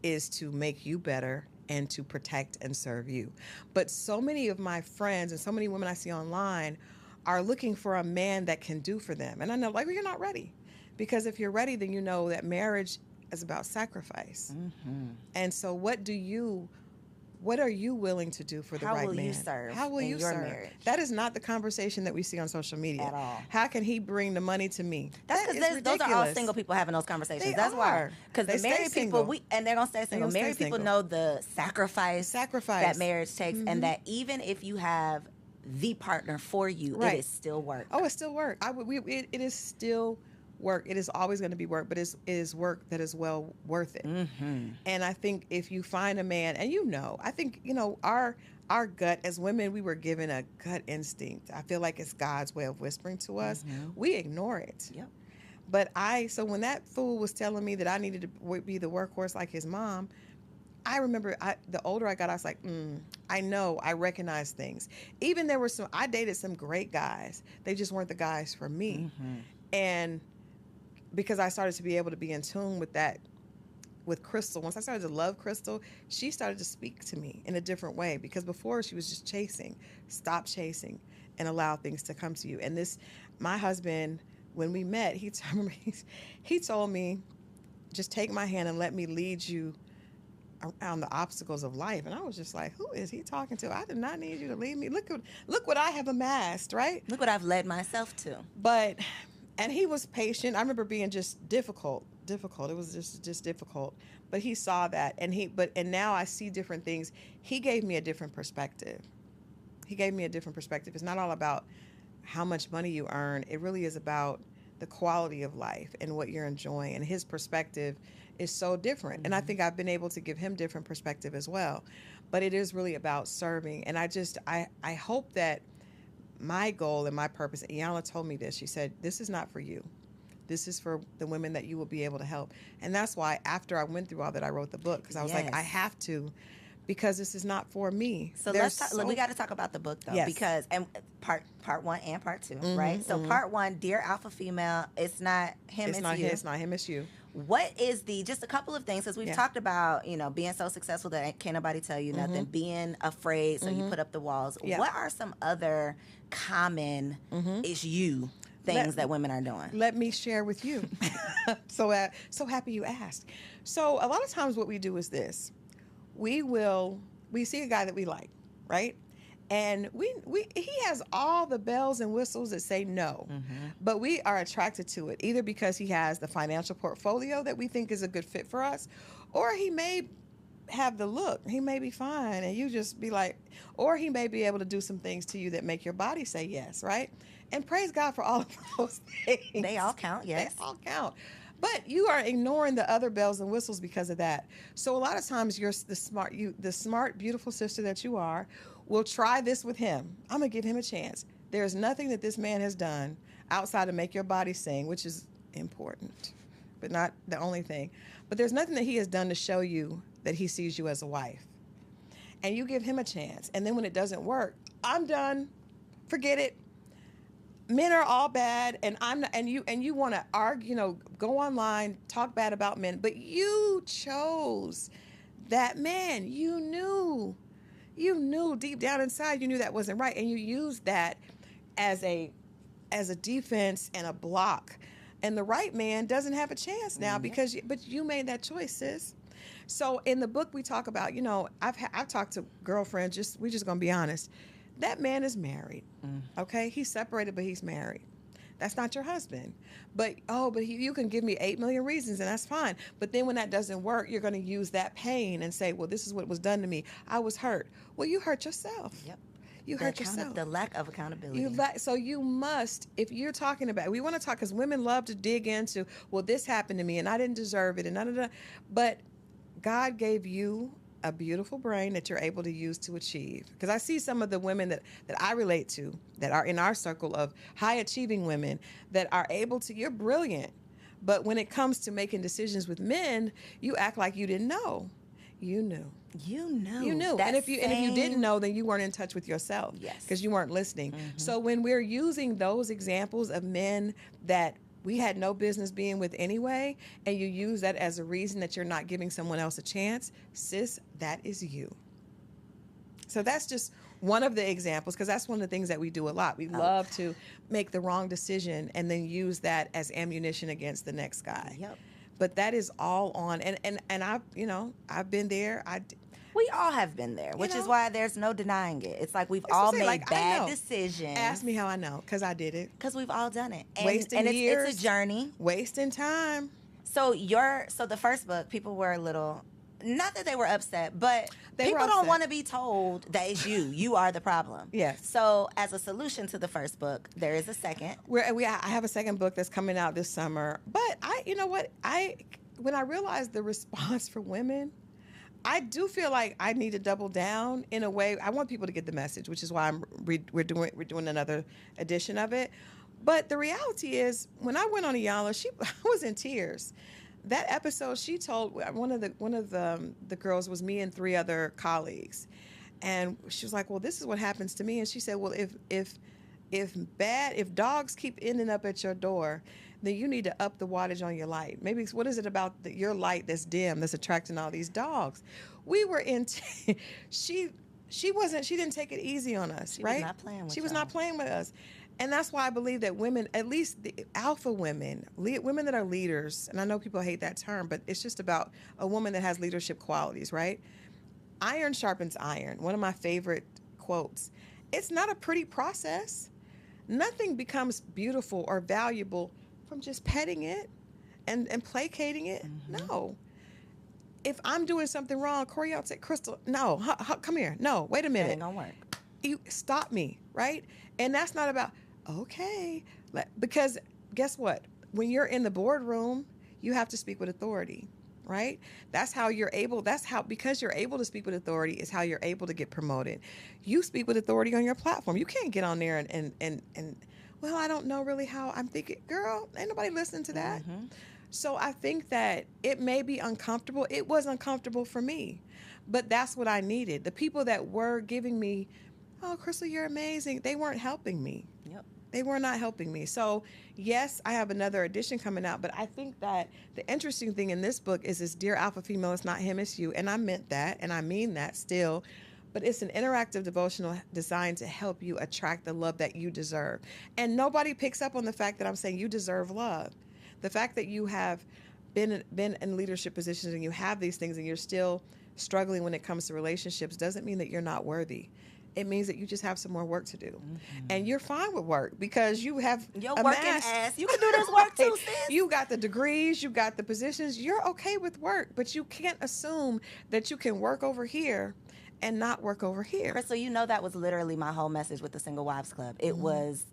is to make you better and to protect and serve you. But so many of my friends and so many women I see online are looking for a man that can do for them. And I know, well, you're not ready. Because if you're ready, then you know that marriage is about sacrifice. And so what are you willing to do for the right man? How will you serve How will in you your serve? marriage? That is not the conversation that we see on social media. At all. How can he bring the money to me? That's That is because those are all ridiculous. single people having those conversations. They That's why. are. Because They the stay married single. people, and they're going to stay single. gonna stay Married people single. know the sacrifice that marriage takes, and that even if you have the partner for you, Right. it is still work. Oh, it's still work. It is still work. It is always going to be work, but it is work that is well worth it. And I think if you find a man, and I think, our gut as women, we were given a gut instinct. I feel like it's God's way of whispering to us. We ignore it. Yep. But so when that fool was telling me that I needed to be the workhorse like his mom, I remember the older I got, I was like, I recognize things. Even I dated some great guys. They just weren't the guys for me. And because I started to be able to be in tune with that, with Christal, once I started to love Christal, she started to speak to me in a different way, because before she was just chasing. Stop chasing and allow things to come to you. And my husband, when we met, he told me, just take my hand and let me lead you around the obstacles of life. And I was just like, who is he talking to? I do not need you to lead me. Look what I have amassed, right? Look what I've led myself to. And he was patient. I remember being just difficult. It was just difficult. But he saw that, and now I see different things. He gave me a different perspective. It's not all about how much money you earn. It really is about the quality of life and what you're enjoying. And his perspective is so different. And I think I've been able to give him different perspective as well. But it is really about serving. And I hope that my goal and my purpose, Iyanla told me this. She said, this is not for you. This is for the women that you will be able to help. And that's why after I went through all that, I wrote the book, because I was like, I have to, because this is not for me. So let's talk, we got to talk about the book, though, because and part 1 and part 2, right? So part 1, Dear Alpha Female, it's not him, it's you. It's not him, it's you. What is just a couple of things, because we've talked about, being so successful that can't nobody tell you nothing, being afraid, so you put up the walls. Yeah. What are some other common things that women are doing? Let me share with you. So happy you asked. So a lot of times what we do is this. We we see a guy that we like, right? And he has all the bells and whistles that say no, but we are attracted to it either because he has the financial portfolio that we think is a good fit for us, or he may have the look. He may be fine, and you just be like, or he may be able to do some things to you that make your body say yes, right? And praise God for all of those things. They all count, yes. They all count. But you are ignoring the other bells and whistles because of that. So a lot of times you're the smart, beautiful sister that you are, will try this with him. I'm going to give him a chance. There's nothing that this man has done outside of make your body sing, which is important, but not the only thing. But there's nothing that he has done to show you that he sees you as a wife. And you give him a chance. And then when it doesn't work, I'm done. Forget it. Men are all bad, and I'm not, and you want to argue, go online, talk bad about men, but you chose that man. You knew deep down inside, you knew that wasn't right, and you used that as a defense and a block. And the right man doesn't have a chance now but you made that choice, sis. So in the book we talk about, I've talked to girlfriends. We're just gonna be honest. That man is married. Okay, he's separated, but he's married. That's not your husband. But you can give me 8 million reasons, and that's fine. But then when that doesn't work, you're going to use that pain and say, well, this is what was done to me. I was hurt. Well, you hurt yourself. Yep. You hurt yourself. The lack of accountability. So you must, if you're talking about, we want to talk, because women love to dig into, well, this happened to me, and I didn't deserve it, and da. But God gave you a beautiful brain that you're able to use to achieve. Because I see some of the women that I relate to that are in our circle of high achieving women that are able to, you're brilliant. But when it comes to making decisions with men, you act like you didn't know. You knew. You knew. You knew. And if you didn't know, then you weren't in touch with yourself. Yes. Because you weren't listening. So when we're using those examples of men that we had no business being with anyway, and you use that as a reason that you're not giving someone else a chance, sis, that is you. So that's just one of the examples, because that's one of the things that we do a lot. We love to make the wrong decision and then use that as ammunition against the next guy. Yep. But that is all on, and I've been there. We all have been there, which is why there's no denying it. It's like we've all made bad decisions. Ask me how I know, because I did it. Because we've all done it. Wasting years. It's a journey. Wasting time. So the first book, people were a little, not that they were upset, but people don't want to be told that it's you. You are the problem. Yes. So as a solution to the first book, there is a second. I have a second book that's coming out this summer. But when I realized the response for women, I do feel like I need to double down in a way. I want people to get the message, which is why we're doing another edition of it. But the reality is, when I went on Iyanla, I was in tears. That episode, she told one of the girls, was me and 3 other colleagues, and she was like, "Well, this is what happens to me." And she said, "Well, if dogs keep ending up at your door, then you need to up the wattage on your light. Maybe what is it about your light that's dim that's attracting all these dogs?" We were in. She didn't take it easy on us, right? She was not playing with us. And that's why I believe that women, at least the alpha women, women that are leaders, and I know people hate that term, but it's just about a woman that has leadership qualities, right? Iron sharpens iron. One of my favorite quotes. It's not a pretty process. Nothing becomes beautiful or valuable from just petting it and placating it. No. If I'm doing something wrong, Koereyelle said, "Christal, no, come here. No, wait a minute. That ain't gonna work. You stop me, right?" And that's not about, okay, because guess what? When you're in the boardroom, you have to speak with authority, right? Because you're able to speak with authority is how you're able to get promoted. You speak with authority on your platform. You can't get on there and well, I don't know really how I'm thinking. Girl, ain't nobody listening to that. So I think that it may be uncomfortable. It was uncomfortable for me, but that's what I needed. The people that were giving me, "Oh, Christal, you're amazing," they weren't helping me. Yep. They were not helping me. So yes, I have another edition coming out, but I think that the interesting thing in this book is this Dear Alpha Female, it's not him, it's you. And I meant that, and I mean that still. But it's an interactive devotional designed to help you attract the love that you deserve. And nobody picks up on the fact that I'm saying you deserve love. The fact that you have been in leadership positions and you have these things and you're still struggling when it comes to relationships doesn't mean that you're not worthy. It means that you just have some more work to do. Mm-hmm. And you're fine with work because you have your working ass. You can do this work too, sis. You got the degrees, you got the positions. You're okay with work, but you can't assume that you can work over here and not work over here. Christal, you know that was literally my whole message with the Single Wives Club. It was,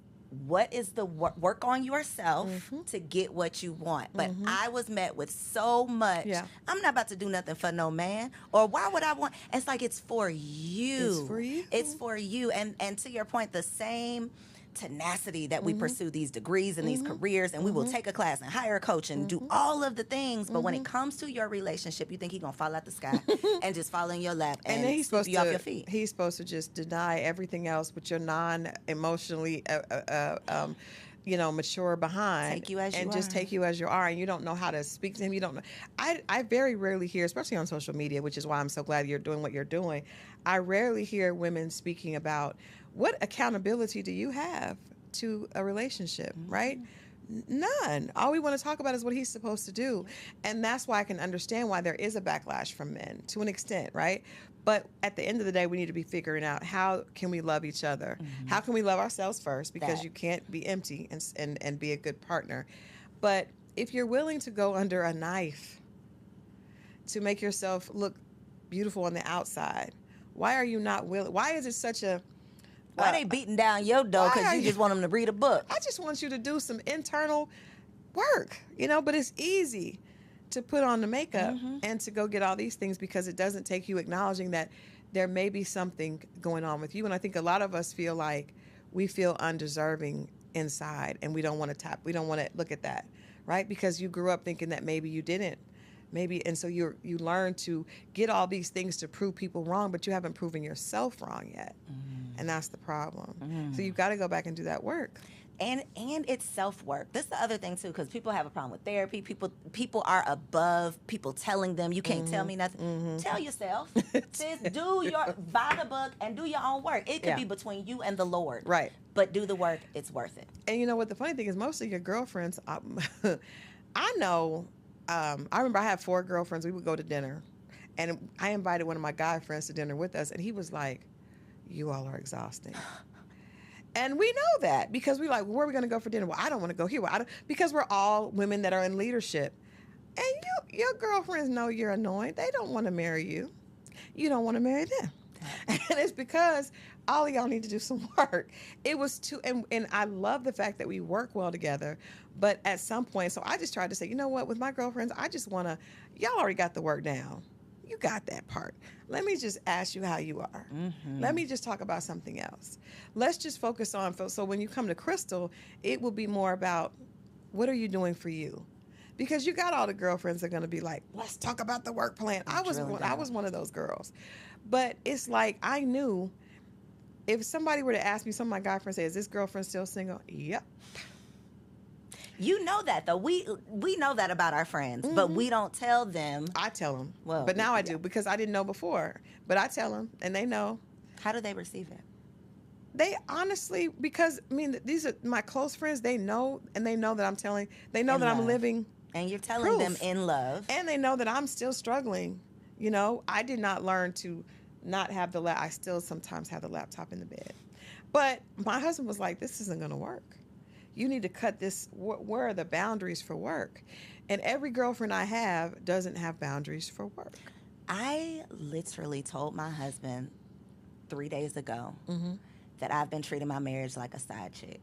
what is the work on yourself to get what you want? But I was met with so much. Yeah. I'm not about to do nothing for no man. Or why would I want? It's like, it's for you. It's for you. It's for you. And to your point, the same tenacity that we pursue these degrees and these careers, and we will take a class and hire a coach and do all of the things, but when it comes to your relationship, you think he's gonna fall out the sky and just fall in your lap and then he's supposed you to off your feet. He's supposed to just deny everything else, but you're non-emotionally mature behind, take you as you and are. just take you as you are, and you don't know how to speak to him. You don't know. I very rarely hear, especially on social media, which is why I'm so glad you're doing what you're doing. I rarely hear women speaking about what accountability do you have to a relationship, right? None. All we want to talk about is what he's supposed to do. And that's why I can understand why there is a backlash from men to an extent, right? But at the end of the day, we need to be figuring out, how can we love each other? How can we love ourselves first? Because you can't be empty and be a good partner. But if you're willing to go under a knife to make yourself look beautiful on the outside, why are you not willing? Why is it such a... Why they beating down your door because you just want them to read a book? I just want you to do some internal work, but it's easy to put on the makeup and to go get all these things, because it doesn't take you acknowledging that there may be something going on with you. And I think a lot of us feel like we feel undeserving inside, and we don't want to look at that, right? Because you grew up thinking that maybe you didn't. And so you learn to get all these things to prove people wrong, but you haven't proven yourself wrong yet. And that's the problem. So you've got to go back and do that work. And it's self-work. This is the other thing, too, because people have a problem with therapy. People are above people telling them, you can't tell me nothing. Tell yourself. Sis, buy the book and do your own work. It could be between you and the Lord. Right. But do the work. It's worth it. And you know what? The funny thing is, most of your girlfriends, I know... I remember I had 4 girlfriends. We would go to dinner, and I invited one of my guy friends to dinner with us, and he was like, "You all are exhausting." And we know that because we're like, where are we going to go for dinner? Well, I don't want to go here. Because we're all women that are in leadership. And your girlfriends know you're annoying. They don't want to marry you. You don't want to marry them. And it's because all of y'all need to do some work. It was and I love the fact that we work well together, but at some point, so I just tried to say, you know what, with my girlfriends, I just want to, y'all already got the work down. You got that part. Let me just ask you how you are. Let me just talk about something else. Let's just focus on, so when you come to Christal, it will be more about, what are you doing for you? Because you got all the girlfriends that are going to be like, let's talk about the work plan. I was one of those girls. But it's like, I knew if somebody were to ask me, some of my guy friends say, is this girlfriend still single? Yep. You know that, though. We know that about our friends, but we don't tell them. I tell them. Well, but now I do, because I didn't know before. But I tell them, and they know. How do they receive it? They honestly, because, I mean, these are my close friends. They know, and they know that I'm telling, they know that I'm living. And you're telling them in love. And they know that I'm still struggling. I did not learn to not have I still sometimes have the laptop in the bed. But my husband was like, this isn't going to work. You need to cut this. Where are the boundaries for work? And every girlfriend I have doesn't have boundaries for work. I literally told my husband 3 days ago that I've been treating my marriage like a side chick.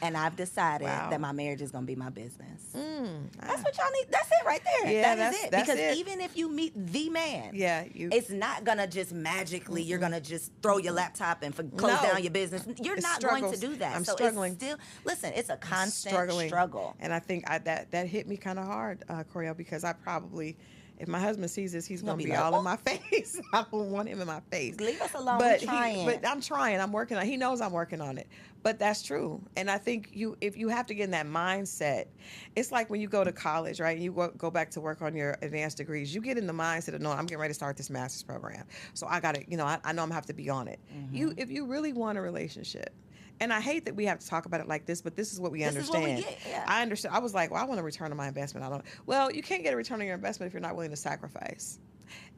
And I've decided that my marriage is going to be my business. That's what y'all need. That's it right there. Yeah, that is it. That's because it. even if you meet the man, it's not going to just magically, you're going to just throw your laptop and close down your business. You're not going to do that. I'm struggling. It's still, listen, it's a constant struggle. And I think that hit me kind of hard, Koereyelle, because I probably... If my husband sees this, he's going to be all in my face. I don't want him in my face. Leave us alone. But I'm trying. I'm working on it. He knows I'm working on it. But that's true. And I think if you have to get in that mindset, it's like when you go to college, right? And you go back to work on your advanced degrees. You get in the mindset of, no, I'm getting ready to start this master's program. So I got to, I know I'm going to have to be on it. If you really want a relationship, and I hate that we have to talk about it like this, but this is what we understand. Is what we get, yeah. I understand. I was like, well, I want a return on my investment. Well, you can't get a return on your investment if you're not willing to sacrifice.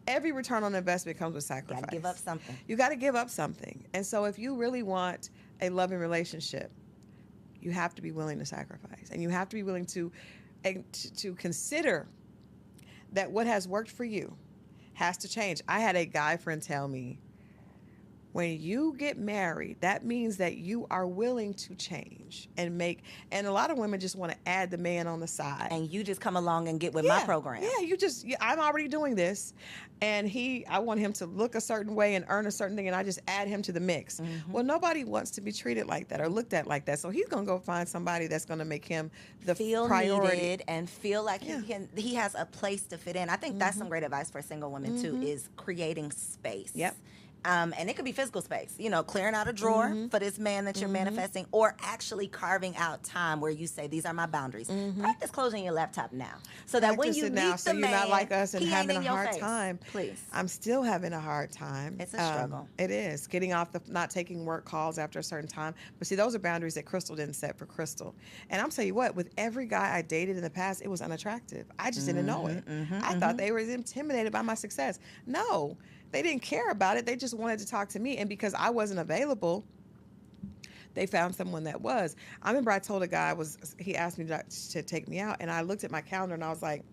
every return on investment comes with sacrifice. Got to give up something. You got to give up something. And so if you really want a loving relationship, you have to be willing to sacrifice. And you have to be willing to consider that what has worked for you has to change. I had a guy friend tell me, when you get married, that means that you are willing to change and a lot of women just want to add the man on the side. And you just come along and get with my program. Yeah, I'm already doing this. And I want him to look a certain way and earn a certain thing, and I just add him to the mix. Mm-hmm. Well, nobody wants to be treated like that or looked at like that. So he's going to go find somebody that's going to make him the priority. Needed and feel like he has a place to fit in. I think that's some great advice for single women, too, is creating space. Yep. And it could be physical space, clearing out a drawer for this man that you're manifesting, or actually carving out time where you say, these are my boundaries. Practice closing your laptop now. So that when you meet the man, you're not like us and he having ain't a in hard your face. time. Please. I'm still having a hard time. It's a struggle. It is. Getting off not taking work calls after a certain time. But see, those are boundaries that Christal didn't set for Christal. And I'm telling you what, with every guy I dated in the past, it was unattractive. I just didn't know it. I thought they were intimidated by my success. No. They didn't care about it. They just wanted to talk to me. And because I wasn't available, they found someone that was. I remember I told a guy, he asked me to take me out, and I looked at my calendar and I was like,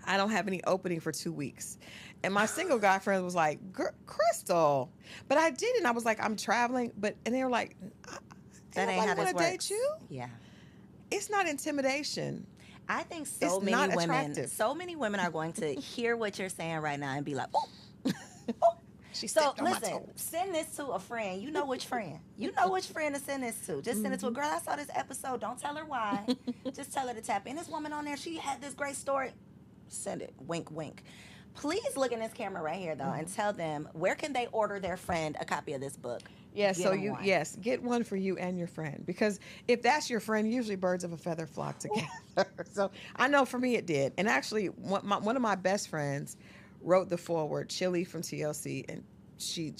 I don't have any opening for 2 weeks. And my single guy friend was like, Christal. But I didn't. I was like, I'm traveling. And they were like, that ain't how this works. Date you? Yeah. It's not intimidation. I think so many women are going to hear what you're saying right now and be like, oh. So listen, send this to a friend. You know which friend. You know which friend to send this to. Just send it to a girl. I saw this episode. Don't tell her why. Just tell her to tap in. This woman on there, she had this great story. Send it. Wink, wink. Please look in this camera right here, though, and tell them, where can they order their friend a copy of this book? Yes, get one for you and your friend. Because if that's your friend, usually birds of a feather flock together. So I know for me it did. And actually, one of my best friends wrote the foreword, Chili from TLC, and she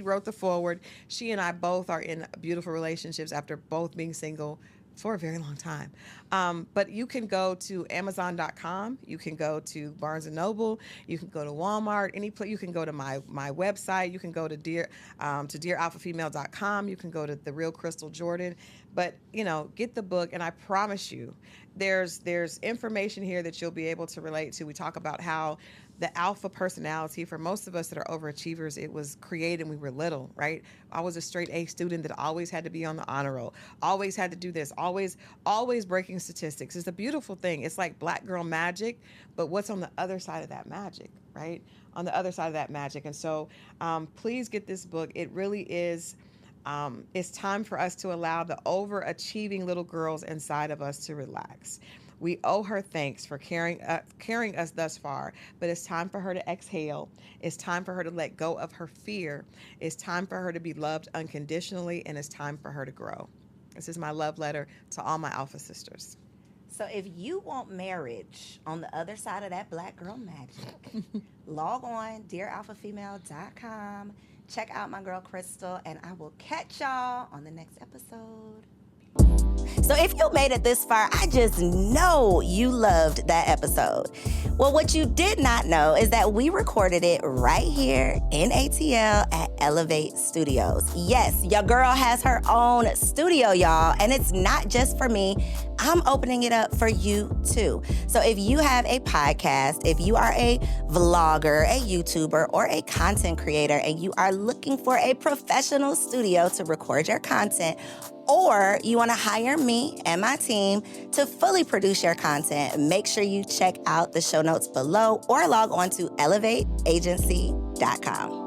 wrote the foreword. She and I both are in beautiful relationships after both being single for a very long time. But you can go to Amazon.com. You can go to Barnes & Noble. You can go to Walmart. Any place. You can go to my website. You can go to dearalphafemale.com. You can go to The Real Christal Jordan. But, get the book, and I promise you, there's information here that you'll be able to relate to. We talk about how the alpha personality, for most of us that are overachievers, it was created when we were little, right? I was a straight A student that always had to be on the honor roll, always had to do this, always breaking statistics. It's a beautiful thing. It's like black girl magic, but what's on the other side of that magic, right? On the other side of that magic. And so please get this book. It really is, it's time for us to allow the overachieving little girls inside of us to relax. We owe her thanks for carrying us thus far, but it's time for her to exhale. It's time for her to let go of her fear. It's time for her to be loved unconditionally, and it's time for her to grow. This is my love letter to all my alpha sisters. So if you want marriage on the other side of that black girl magic, log on dearalphafemale.com. Check out my girl Christal, and I will catch y'all on the next episode. So if you made it this far, I just know you loved that episode. Well, what you did not know is that we recorded it right here in ATL at Elevate Studios. Yes, your girl has her own studio, y'all, and it's not just for me. I'm opening it up for you too. So if you have a podcast, if you are a vlogger, a YouTuber, or a content creator, and you are looking for a professional studio to record your content, or you want to hire me and my team to fully produce your content, make sure you check out the show notes below or log on to elevateagency.com.